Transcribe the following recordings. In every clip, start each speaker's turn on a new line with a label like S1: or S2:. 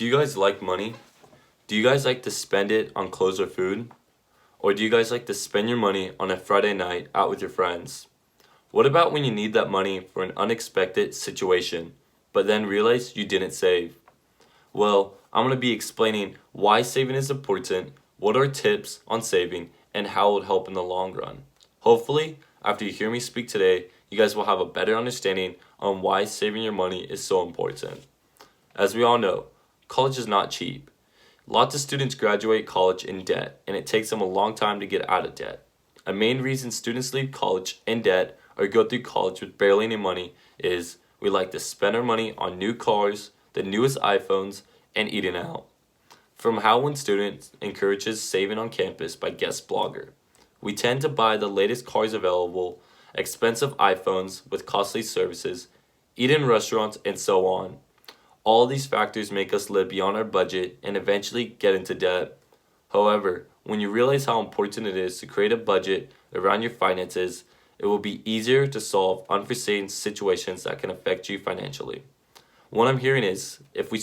S1: Do you guys like money? Do you guys like to spend it on clothes or food? Or do you guys like to spend your money on a Friday night out with your friends? What about when you need that money for an unexpected situation, but then realize you didn't save? Well, I'm going to be explaining why saving is important, what are tips on saving, and how it will help in the long run. Hopefully, after you hear me speak today, you guys will have a better understanding on why saving your money is so important. As we all know, college is not cheap. Lots of students graduate college in debt, and it takes them a long time to get out of debt. A main reason students leave college in debt or go through college with barely any money is we like to spend our money on new cars, the newest iPhones, and eating out. From How One Student encourages saving on campus by guest blogger. We tend to buy the latest cars available, expensive iPhones with costly services, eat in restaurants, and so on. All these factors make us live beyond our budget and eventually get into debt. However, when you realize how important it is to create a budget around your finances, it will be easier to solve unforeseen situations that can affect you financially. What I'm hearing is if we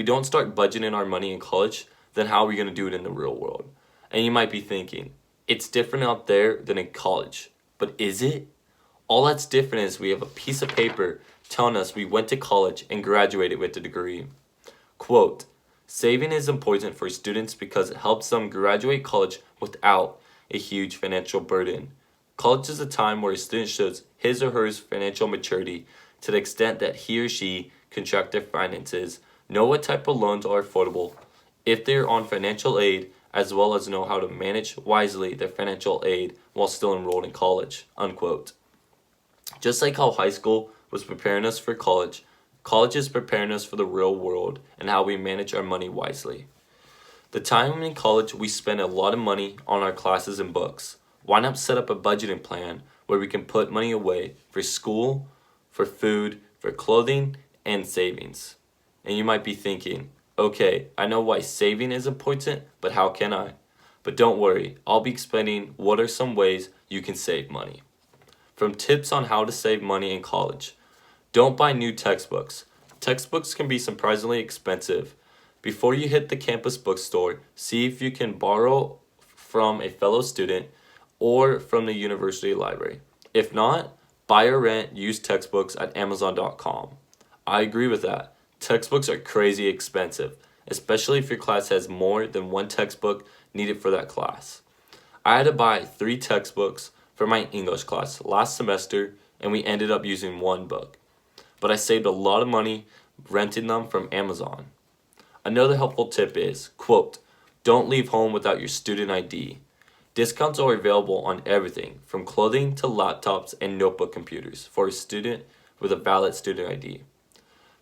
S1: don't start budgeting our money in college, then how are we going to do it in the real world? And you might be thinking, it's different out there than in college. But is it? All that's different is we have a piece of paper telling us we went to college and graduated with a degree. Quote, saving is important for students because it helps them graduate college without a huge financial burden. College is a time where a student shows his or her financial maturity to the extent that he or she can track their finances, know what type of loans are affordable, if they're on financial aid, as well as know how to manage wisely their financial aid while still enrolled in college. Unquote. Just like how high school was preparing us for college, college is preparing us for the real world and how we manage our money wisely. The time in college, we spend a lot of money on our classes and books. Why not set up a budgeting plan where we can put money away for school, for food, for clothing, and savings? And you might be thinking, okay, I know why saving is important, but how can I? But don't worry, I'll be explaining what are some ways you can save money. From tips on how to save money in college. Don't buy new textbooks. Textbooks can be surprisingly expensive. Before you hit the campus bookstore, see if you can borrow from a fellow student or from the university library. If not, buy or rent used textbooks at Amazon.com. I agree with that. Textbooks are crazy expensive, especially if your class has more than one textbook needed for that class. I had to buy 3 textbooks for my English class last semester, and we ended up using one book. But I saved a lot of money renting them from Amazon. Another helpful tip is, quote, don't leave home without your student ID. Discounts are available on everything from clothing to laptops and notebook computers for a student with a valid student ID.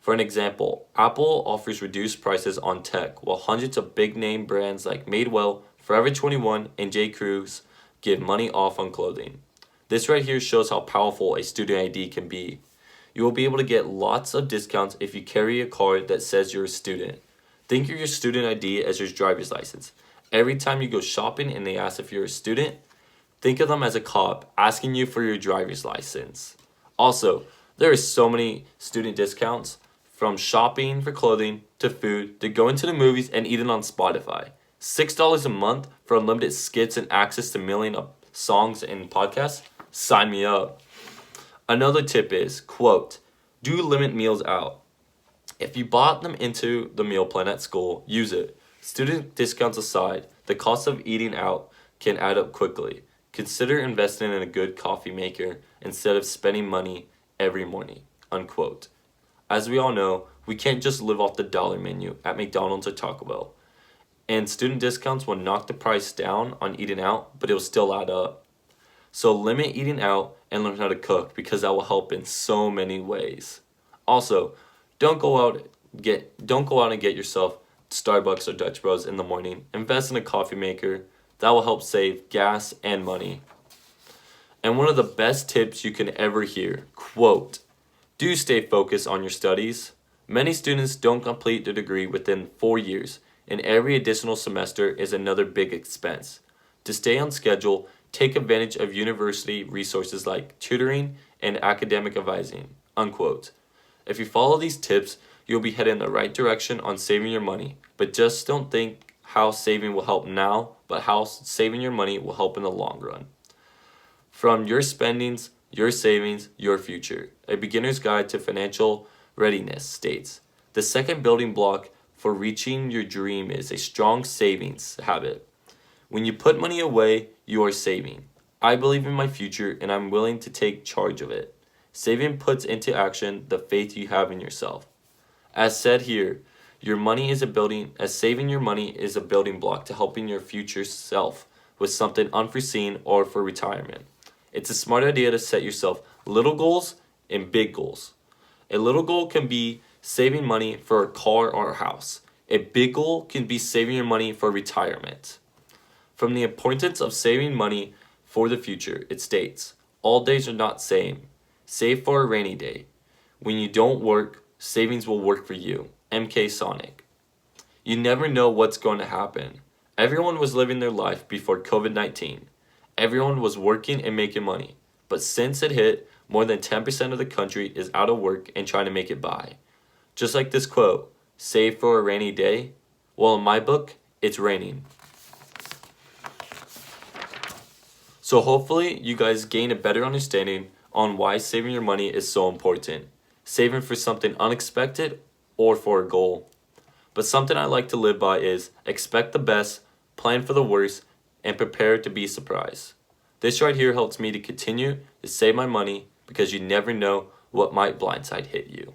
S1: For an example, Apple offers reduced prices on tech, while hundreds of big name brands like Madewell, Forever 21, and J. Crew's give money off on clothing. This right here shows how powerful a student ID can be. You will be able to get lots of discounts if you carry a card that says you're a student. Think of your student ID as your driver's license. Every time you go shopping and they ask if you're a student, think of them as a cop asking you for your driver's license. Also, there are so many student discounts from shopping for clothing to food to going to the movies and eating on Spotify. $6 a month for unlimited skits and access to millions of songs and podcasts? Sign me up. Another tip is, quote, do limit meals out. If you bought them into the meal plan at school, use it. Student discounts aside, the cost of eating out can add up quickly. Consider investing in a good coffee maker instead of spending money every morning, unquote. As we all know, we can't just live off the dollar menu at McDonald's or Taco Bell. And student discounts will knock the price down on eating out, but it will still add up. So limit eating out and learn how to cook because that will help in so many ways. Also, don't go out and get yourself Starbucks or Dutch Bros in the morning. Invest in a coffee maker. That will help save gas and money. And one of the best tips you can ever hear, quote, do stay focused on your studies. Many students don't complete their degree within 4 years, and every additional semester is another big expense. To stay on schedule, take advantage of university resources like tutoring and academic advising, unquote. If you follow these tips, you'll be headed in the right direction on saving your money. But just don't think how saving will help now, but how saving your money will help in the long run. From your spendings, your savings, your future. A beginner's guide to financial readiness states, the second building block for reaching your dream is a strong savings habit. When you put money away, you are saving. I believe in my future and I'm willing to take charge of it. Saving puts into action the faith you have in yourself. As said here, saving your money is a building block to helping your future self with something unforeseen or for retirement. It's a smart idea to set yourself little goals and big goals. A little goal can be saving money for a car or a house. A big goal can be saving your money for retirement. From the importance of saving money for the future, it states, all days are not same. Save for a rainy day. When you don't work, savings will work for you. MK Sonic. You never know what's going to happen. Everyone was living their life before COVID-19. Everyone was working and making money. But since it hit, more than 10% of the country is out of work and trying to make it by. Just like this quote, save for a rainy day. Well, in my book, it's raining. So hopefully you guys gain a better understanding on why saving your money is so important. Saving for something unexpected or for a goal. But something I like to live by is expect the best, plan for the worst, and prepare to be surprised. This right here helps me to continue to save my money because you never know what might blindside hit you.